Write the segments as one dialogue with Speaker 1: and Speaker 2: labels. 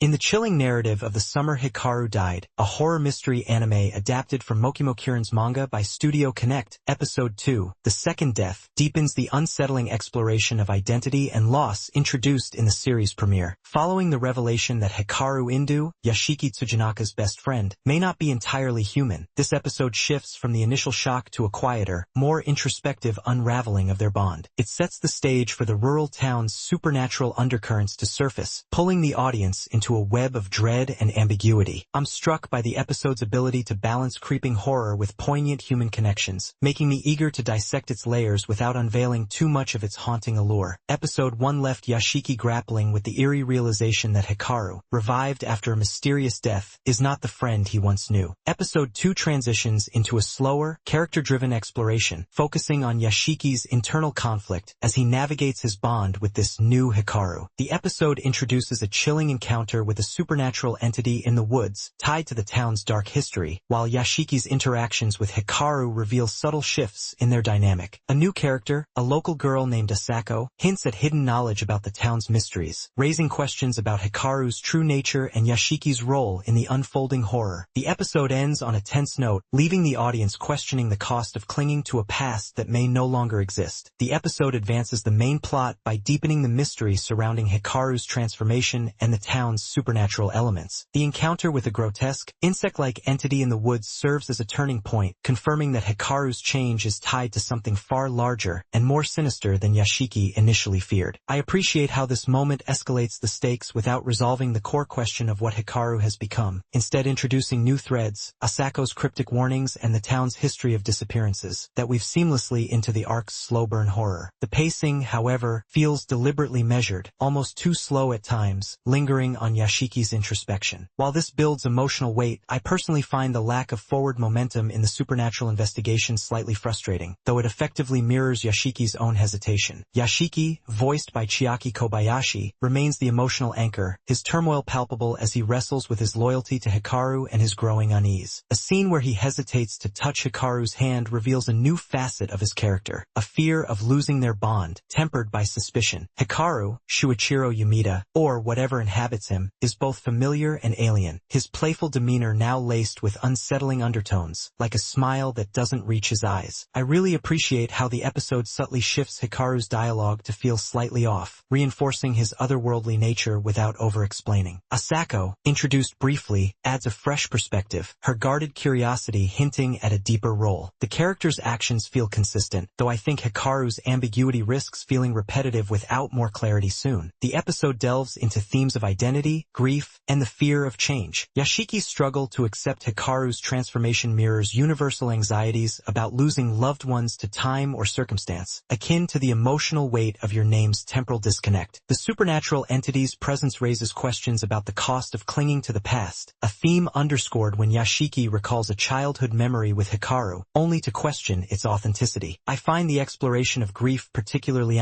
Speaker 1: In the chilling narrative of The Summer Hikaru Died, a horror mystery anime adapted from Mokimo Kirin's manga by Studio Connect, Episode 2, The Second Death, deepens the unsettling exploration of identity and loss introduced in the series premiere. Following the revelation that Hikaru Indu, Yashiki Tsujanaka's best friend, may not be entirely human, this episode shifts from the initial shock to a quieter, more introspective unraveling of their bond. It sets the stage for the rural town's supernatural undercurrents to surface, pulling the audience into a web of dread and ambiguity. I'm struck by the episode's ability to balance creeping horror with poignant human connections, making me eager to dissect its layers without unveiling too much of its haunting allure. Episode 1 left Yashiki grappling with the eerie realization that Hikaru, revived after a mysterious death, is not the friend he once knew. Episode 2 transitions into a slower, character-driven exploration, focusing on Yashiki's internal conflict as he navigates his bond with this new Hikaru. The episode introduces a chilling encounter with a supernatural entity in the woods, tied to the town's dark history, while Yashiki's interactions with Hikaru reveal subtle shifts in their dynamic. A new character, a local girl named Asako, hints at hidden knowledge about the town's mysteries, raising questions about Hikaru's true nature and Yashiki's role in the unfolding horror. The episode ends on a tense note, leaving the audience questioning the cost of clinging to a past that may no longer exist. The episode advances the main plot by deepening the mystery surrounding Hikaru's transformation and the town's supernatural elements. The encounter with a grotesque, insect-like entity in the woods serves as a turning point, confirming that Hikaru's change is tied to something far larger and more sinister than Yashiki initially feared. I appreciate how this moment escalates the stakes without resolving the core question of what Hikaru has become, instead introducing new threads, Asako's cryptic warnings and the town's history of disappearances, that weave seamlessly into the arc's slow-burn horror. The pacing, however, feels deliberately measured, almost too slow at times, lingering on Yashiki's introspection. While this builds emotional weight, I personally find the lack of forward momentum in the supernatural investigation slightly frustrating, though it effectively mirrors Yashiki's own hesitation. Yashiki, voiced by Chiaki Kobayashi, remains the emotional anchor, his turmoil palpable as he wrestles with his loyalty to Hikaru and his growing unease. A scene where he hesitates to touch Hikaru's hand reveals a new facet of his character, a fear of losing their bond, tempered by suspicion. Hikaru, Shuichiro Yumida, or whatever inhabits him, is both familiar and alien, his playful demeanor now laced with unsettling undertones, like a smile that doesn't reach his eyes. I really appreciate how the episode subtly shifts Hikaru's dialogue to feel slightly off, reinforcing his otherworldly nature without over-explaining. Asako, introduced briefly, adds a fresh perspective, her guarded curiosity hinting at a deeper role. The character's actions feel consistent, though I think Hikaru's ambiguity risks feeling repetitive without more clarity soon. The episode delves into themes of identity, grief, and the fear of change. Yashiki's struggle to accept Hikaru's transformation mirrors universal anxieties about losing loved ones to time or circumstance, akin to the emotional weight of your name's temporal disconnect. The supernatural entity's presence raises questions about the cost of clinging to the past, a theme underscored when Yashiki recalls a childhood memory with Hikaru, only to question its authenticity. I find the exploration of grief particularly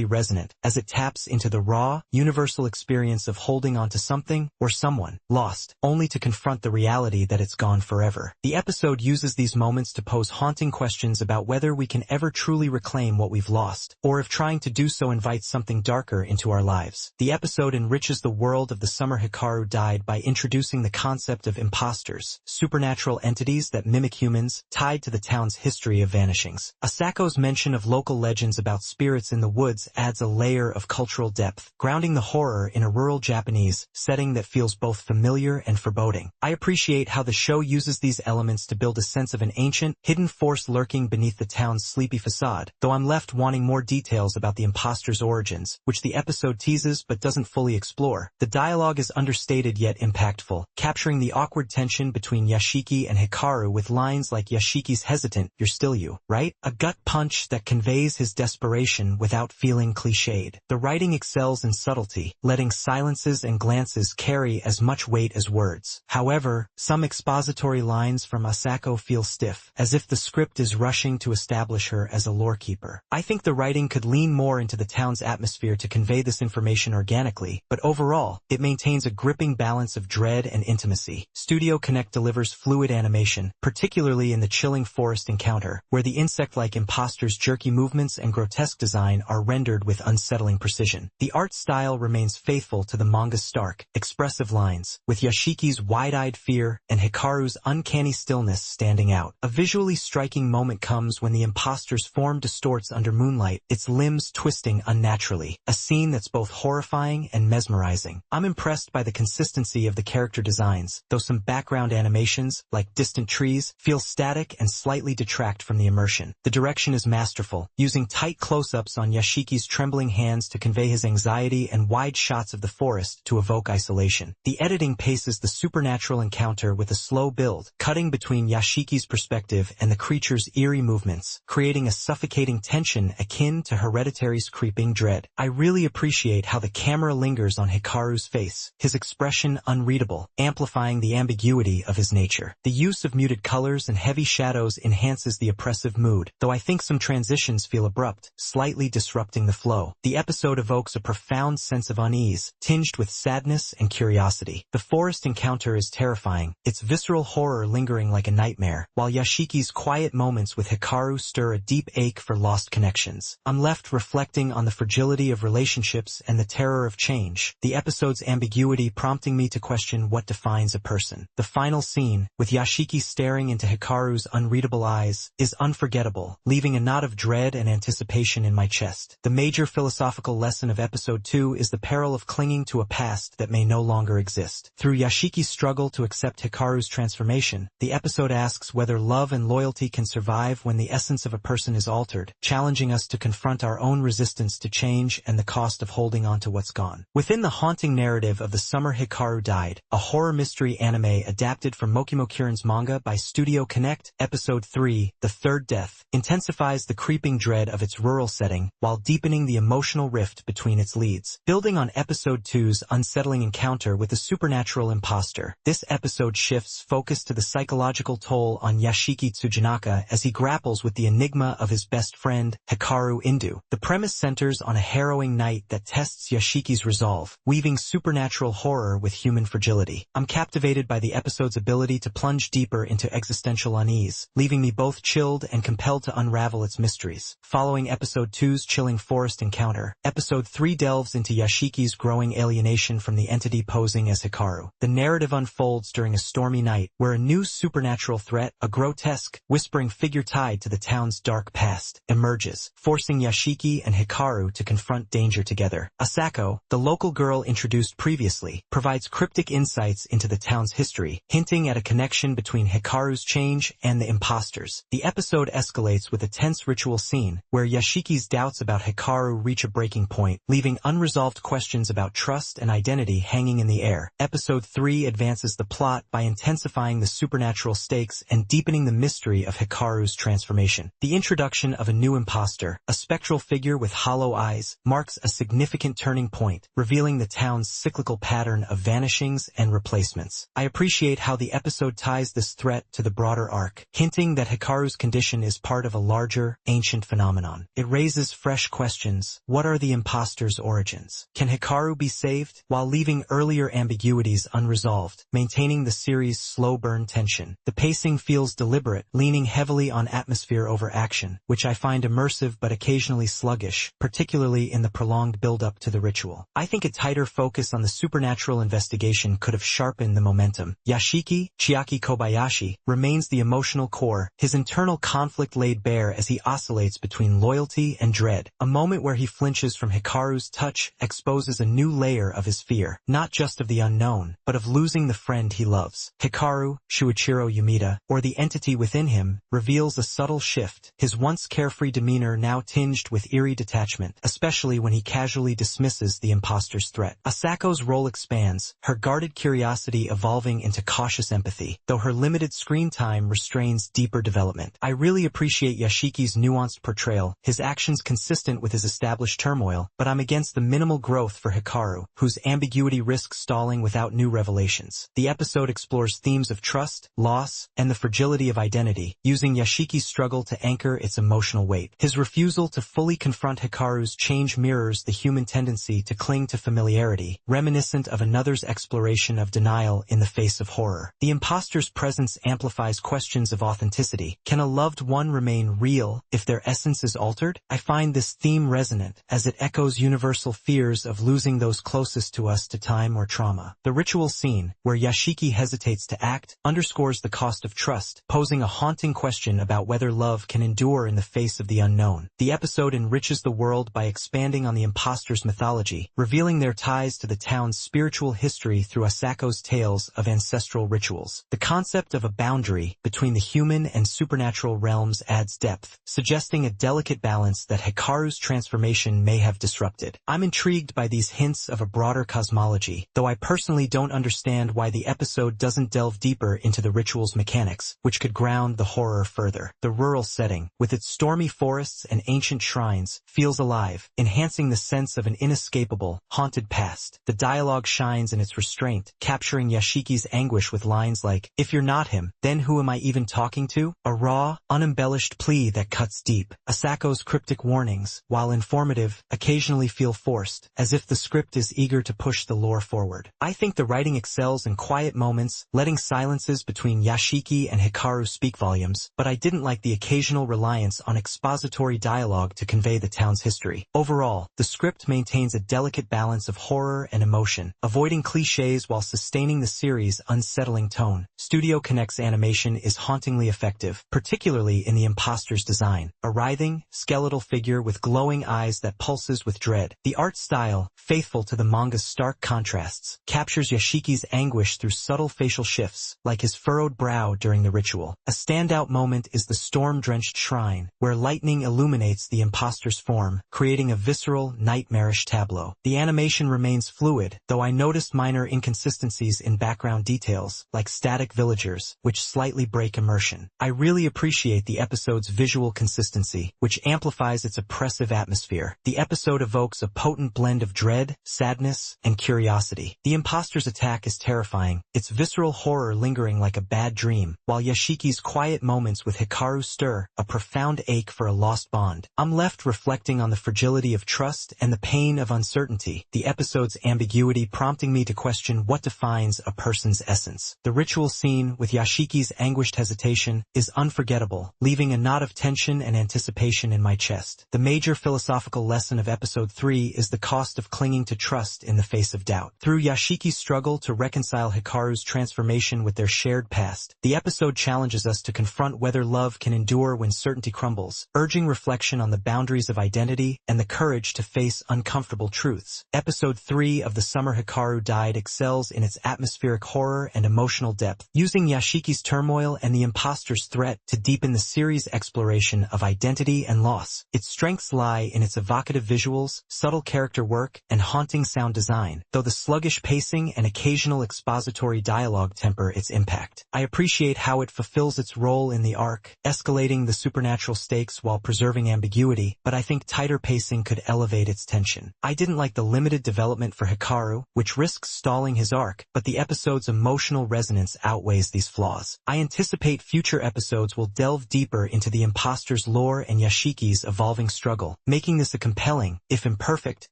Speaker 1: resonant, as it taps into the raw, universal experience of holding onto something or someone lost, only to confront the reality that it's gone forever. The episode uses these moments to pose haunting questions about whether we can ever truly reclaim what we've lost, or if trying to do so invites something darker into our lives. The episode enriches the world of The Summer Hikaru Died by introducing the concept of imposters, supernatural entities that mimic humans, tied to the town's history of vanishings. Asako's mention of local legends about spirits in the woods adds a layer of cultural depth, grounding the horror in a rural Japanese setting that feels both familiar and foreboding. I appreciate how the show uses these elements to build a sense of an ancient, hidden force lurking beneath the town's sleepy facade, though I'm left wanting more details about the imposter's origins, which the episode teases but doesn't fully explore. The dialogue is understated yet impactful, capturing the awkward tension between Yashiki and Hikaru with lines like Yashiki's hesitant, "You're still you, right?" A gut punch that conveys his desperation without feeling cliched. The writing excels in subtlety, letting silences and glances carry as much weight as words. However, some expository lines from Asako feel stiff, as if the script is rushing to establish her as a lorekeeper. I think the writing could lean more into the town's atmosphere to convey this information organically, but overall, it maintains a gripping balance of dread and intimacy. Studio Connect delivers fluid animation, particularly in the chilling forest encounter, where the insect-like imposter's jerky movements and grotesque design are rendered with unsettling precision. The art style remains remains faithful to the manga's stark, expressive lines, with Yashiki's wide-eyed fear and Hikaru's uncanny stillness standing out. A visually striking moment comes when the imposter's form distorts under moonlight, its limbs twisting unnaturally, a scene that's both horrifying and mesmerizing. I'm impressed by the consistency of the character designs, though some background animations, like distant trees, feel static and slightly detract from the immersion. The direction is masterful, using tight close-ups on Yashiki's trembling hands to convey his anxiety and wide shots of the forest to evoke isolation. The editing paces the supernatural encounter with a slow build, cutting between Yashiki's perspective and the creature's eerie movements, creating a suffocating tension akin to Hereditary's creeping dread. I really appreciate how the camera lingers on Hikaru's face, his expression unreadable, amplifying the ambiguity of his nature. The use of muted colors and heavy shadows enhances the oppressive mood, though I think some transitions feel abrupt, slightly disrupting the flow. The episode evokes a profound sense of unease, tinged with sadness and curiosity. The forest encounter is terrifying, its visceral horror lingering like a nightmare, while Yashiki's quiet moments with Hikaru stir a deep ache for lost connections. I'm left reflecting on the fragility of relationships and the terror of change, the episode's ambiguity prompting me to question what defines a person. The final scene, with Yashiki staring into Hikaru's unreadable eyes, is unforgettable, leaving a knot of dread and anticipation in my chest. The major philosophical lesson of episode 2 is the peril of clinging to a past that may no longer exist. Through Yashiki's struggle to accept Hikaru's transformation, the episode asks whether love and loyalty can survive when the essence of a person is altered, challenging us to confront our own resistance to change and the cost of holding on to what's gone. Within the haunting narrative of The Summer Hikaru Died, a horror mystery anime adapted from Mokumo-Kuren's manga by Studio Connect, Episode 3, The Third Death, intensifies the creeping dread of its rural setting while deepening the emotional rift between its leads. Building on Episode 2's unsettling encounter with the supernatural imposter, this episode shifts focus to the psychological toll on Yashiki Tsujanaka as he grapples with the enigma of his best friend, Hikaru Indu. The premise centers on a harrowing night that tests Yashiki's resolve, weaving supernatural horror with human fragility. I'm captivated by the episode's ability to plunge deeper into existential unease, leaving me both chilled and compelled to unravel its mysteries. Following Episode 2's chilling forest encounter, Episode 3 delves into Yashiki's growing alienation from the entity posing as Hikaru. The narrative unfolds during a stormy night, where a new supernatural threat, a grotesque, whispering figure tied to the town's dark past, emerges, forcing Yashiki and Hikaru to confront danger together. Asako, the local girl introduced previously, provides cryptic insights into the town's history, hinting at a connection between Hikaru's change and the imposters. The episode escalates with a tense ritual scene, where Yashiki's doubts about Hikaru reach a breaking point, leaving unresolved questions about trust and identity hanging in the air. Episode 3 advances the plot by intensifying the supernatural stakes and deepening the mystery of Hikaru's transformation. The introduction of a new imposter, a spectral figure with hollow eyes, marks a significant turning point, revealing the town's cyclical pattern of vanishings and replacements. I appreciate how the episode ties this threat to the broader arc, hinting that Hikaru's condition is part of a larger, ancient phenomenon. It raises fresh questions. What are the imposter's origins? Can Hikaru be saved? While leaving earlier ambiguities unresolved, maintaining the series' slow burn tension. The pacing feels deliberate, leaning heavily on atmosphere over action, which I find immersive but occasionally sluggish, particularly in the prolonged build-up to the ritual. I think a tighter focus on the supernatural investigation could have sharpened the momentum. Yashiki, Chiaki Kobayashi, remains the emotional core, his internal conflict laid bare as he oscillates between loyalty and dread. A moment where he flinches from Hikaru's touch exposes a new layer of his fear, not just of the unknown, but of losing the friend he loves. Hikaru, Shuichiro Yumida, or the entity within him, reveals a subtle shift, his once carefree demeanor now tinged with eerie detachment, especially when he casually dismisses the imposter's threat. Asako's role expands, her guarded curiosity evolving into cautious empathy, though her limited screen time restrains deeper development. I really appreciate Yashiki's nuanced portrayal, his actions consistent with his established turmoil, but I'm against the minimal growth for Hikaru, whose ambiguity risks stalling without new revelations. The episode explores themes of trust, loss, and the fragility of identity, using Yashiki's struggle to anchor its emotional weight. His refusal to fully confront Hikaru's change mirrors the human tendency to cling to familiarity, reminiscent of another's exploration of denial in the face of horror. The imposter's presence amplifies questions of authenticity. Can a loved one remain real if their essence is altered? I find this theme resonant, as it echoes universal fears of losing those closest to us to time or trauma. The ritual scene, where Yashiki hesitates to act, underscores the cost of trust, posing a haunting question about whether love can endure in the face of the unknown. The episode enriches the world by expanding on the imposters' mythology, revealing their ties to the town's spiritual history through Asako's tales of ancestral rituals. The concept of a boundary between the human and supernatural realms adds depth, suggesting a delicate balance that Hikaru's transformation may have disrupted. I'm intrigued by these hints of a broader cosmology, though I personally don't understand why the episode doesn't delve deeper into the ritual's mechanics, which could ground the horror further. The rural setting, with its stormy forests and ancient shrines, feels alive, enhancing the sense of an inescapable, haunted past. The dialogue shines in its restraint, capturing Yashiki's anguish with lines like, "If you're not him, then who am I even talking to?" A raw, unembellished plea that cuts deep. Asako's cryptic warnings, while informative, occasionally feel forced, as if the script is eager to push the lore forward. I think the writing excels in quiet moments, letting silences between Yashiki and Hikaru speak volumes, but I didn't like the occasional reliance on expository dialogue to convey the town's history. Overall, the script maintains a delicate balance of horror and emotion, avoiding cliches while sustaining the series' unsettling tone. Studio Connect's animation is hauntingly effective, particularly in the imposter's design, a writhing, skeletal figure with glowing eyes that pulses with dread. The art style, faithful to the manga's stark contrasts, captures Yashiki's anguish through subtle facial shifts, like his furrowed brow during the ritual. A standout moment is the storm-drenched shrine, where lightning illuminates the imposter's form, creating a visceral, nightmarish tableau. The animation remains fluid, though I noticed minor inconsistencies in background details, like static villagers, which slightly break immersion. I really appreciate the episode's visual consistency, which amplifies its oppressive atmosphere. The episode evokes a potent blend of dread, sadness, and curiosity. The imposter's attack is terrifying, its visceral horror lingering like a bad dream, while Yashiki's quiet moments with Hikaru stir a profound ache for a lost bond. I'm left reflecting on the fragility of trust and the pain of uncertainty, the episode's ambiguity prompting me to question what defines a person's essence. The ritual scene, with Yashiki's anguished hesitation, is unforgettable, leaving a knot of tension and anticipation in my chest. The major philosophical lesson of episode 3 is the cost of clinging to trust in the face of doubt. Through Yashiki's struggle to reconcile Hikaru's transformation with their shared past, the episode challenges us to confront whether love can endure when certainty crumbles, urging reflection on the boundaries of identity and the courage to face uncomfortable truths. Episode 3 of The Summer Hikaru Died excels in its atmospheric horror and emotional depth, using Yashiki's turmoil and the imposter's threat to deepen the series' exploration of identity and loss. Its strengths lie in its evocative visuals, subtle character work, and haunting sound design, though the sluggish pacing and occasional expository dialogue temper its impact. I appreciate how it fulfills its role in the arc, escalating the supernatural stakes while preserving ambiguity, but I think tighter pacing could elevate its tension. I didn't like the limited development for Hikaru, which risks stalling his arc, but the episode's emotional resonance outweighs these flaws. I anticipate future episodes will delve deeper into the imposter's lore and Yashiki's evolving struggle, making this a compelling, if imperfect,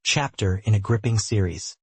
Speaker 1: chapter in a gripping series.